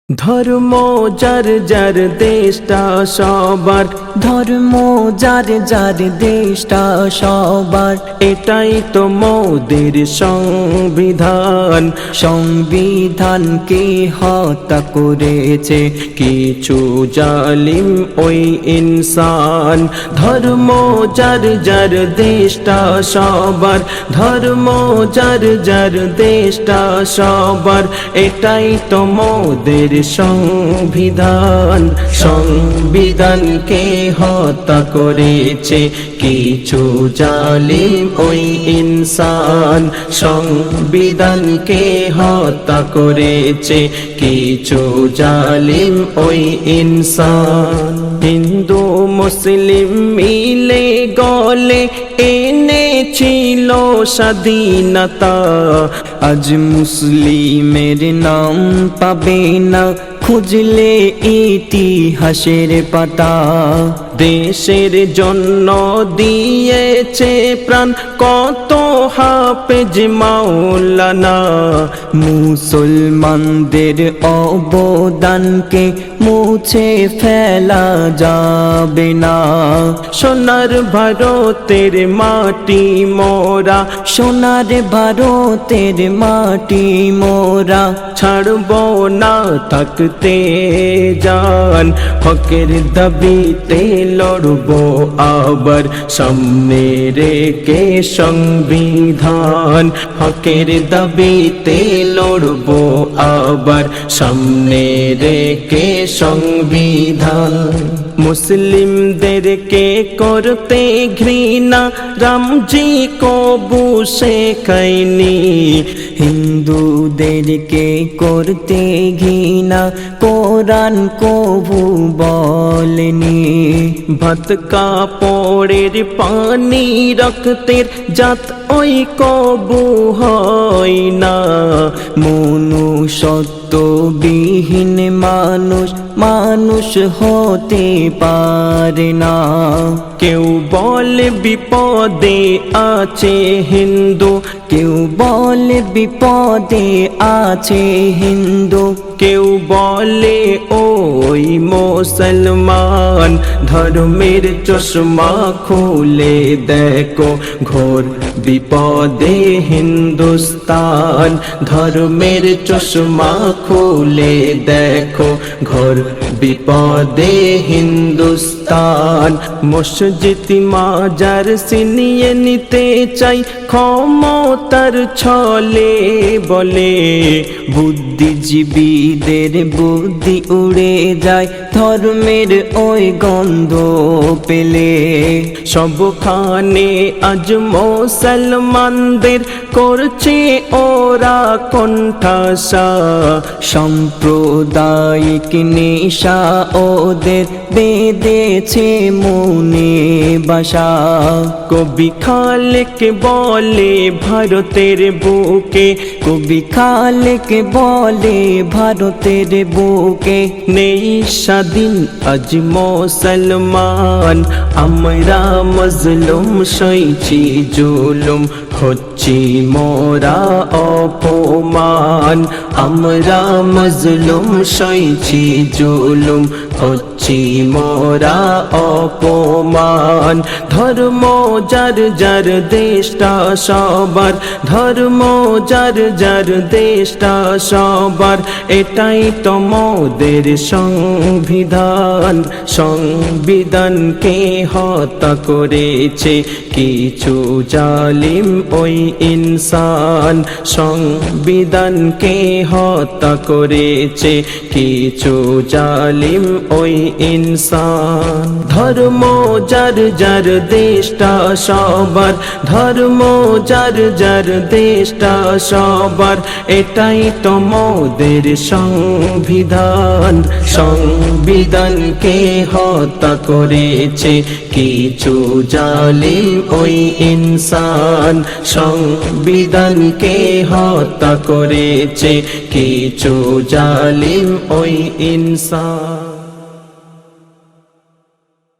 ধর্ম যার যার দেশটা সবার, ধর্ম যার যার দেশটা সবার, এটাই তো মোদের সংবিধান। সংবিধানকে হত্যা করেছে কিছু জালিম ওই ইনসান। ধর্ম যার যার দেশটা সবার, ধর্ম যার যার দেশটা সবার, এটাই তো মোদের সংবিধান। সংবিধানকে হত্যা করেছে কিছু জালিম ওই ইনসান। সংবিধানকে হত্যা করেছে কিছু জালিম ওই ইনসান। হিন্দু মুসলিম মিলে গলে এনেছিল স্বাধীনতা, আজ মুসলিমের নাম পাবে না খুঁজলে ইতিহাসের পাতা। দেশের জন্য দিয়েছে প্রাণ কত হাফেজ মাওলানা। মুসলমানদের অবদানকে মুছে ফেলা যাবে না। সোনার ভারতের মাটি মোরা, সোনার ভারতের মাটি মোরা, ছাড়ব না থাকতে জান। হকের দাবিতে লড়ব আবার সামনে রেখে সংবিধান। হকের দাবিতে লড়ব আবার সামনে রেখে সংবিধান। মুসলিমদেরকে করতে ঘৃণা রামজি কবু শেখায়নি, হিন্দুদেরকে করতে ঘৃণা কোরআন কবু বলেনি। ভাত কাপড়ের পানি রক্তের জাত ওই কবু হয় না। মনুষ্যত্ববিহীন মানুষ মানুষ হতে পারে না। কেউ বলে বিপদে আছে হিন্দু, কেউ বলে বিপদে আছে হিন্দু, কেউ বলে ওই মুসলমান। ধর্মের চশমা খুলে দেখো ঘোর বিপদে হিন্দুস্তান। ধর্মের চশমা খুলে দেখো ঘোর বিপদে হিন্দুস্তান। মসজিদ মাজার ছিনিয়ে নিতে চাই ক্ষমতার ছলে বলে, বুদ্ধিজীবীদের বুদ্ধি উড়ে যায় ধর্মের ওই গন্ধ পেলে। সবখানে আজ মুসলমানদের করছে ওরা কোণঠাসা। সাম্প্রদায়িক নেশা ওদের বেঁধেছে মনে বাসা। কবি খালেক বলে ভারতের বুকে, কবি খালেক বলে ভারতের বুকে, নেই স্বাধীন আজ মুসলমান। আমরা মজলুম সইছি জুলুম হচ্ছি মোরা অপমান। আমরা মজলুম সইছি জুলুম হচ্ছি মোরা অপমান। ধর্ম যার যার দেশটা সবার, ধর্ম যার যার দেশটা সবার, এটাই তো মোদের সংবিধান। সংবিধানকে হত্যা করেছে কিছু জালিম ওই ইনসান। সংবিধানকে হত্যা করেছে কিছু জালিম ওই ইনসান। ধর্ম যার যার দেশটা সবার, ধর্ম যার যার দেশটা সবার, এটাই তো মোদের সংবিধান। সংবিধানকে হত্যা করেছে কিছু জালিম ওই ইনসান। সংবিধানকে হত্যা করেছে কিছু জালিম ওই ইনসান।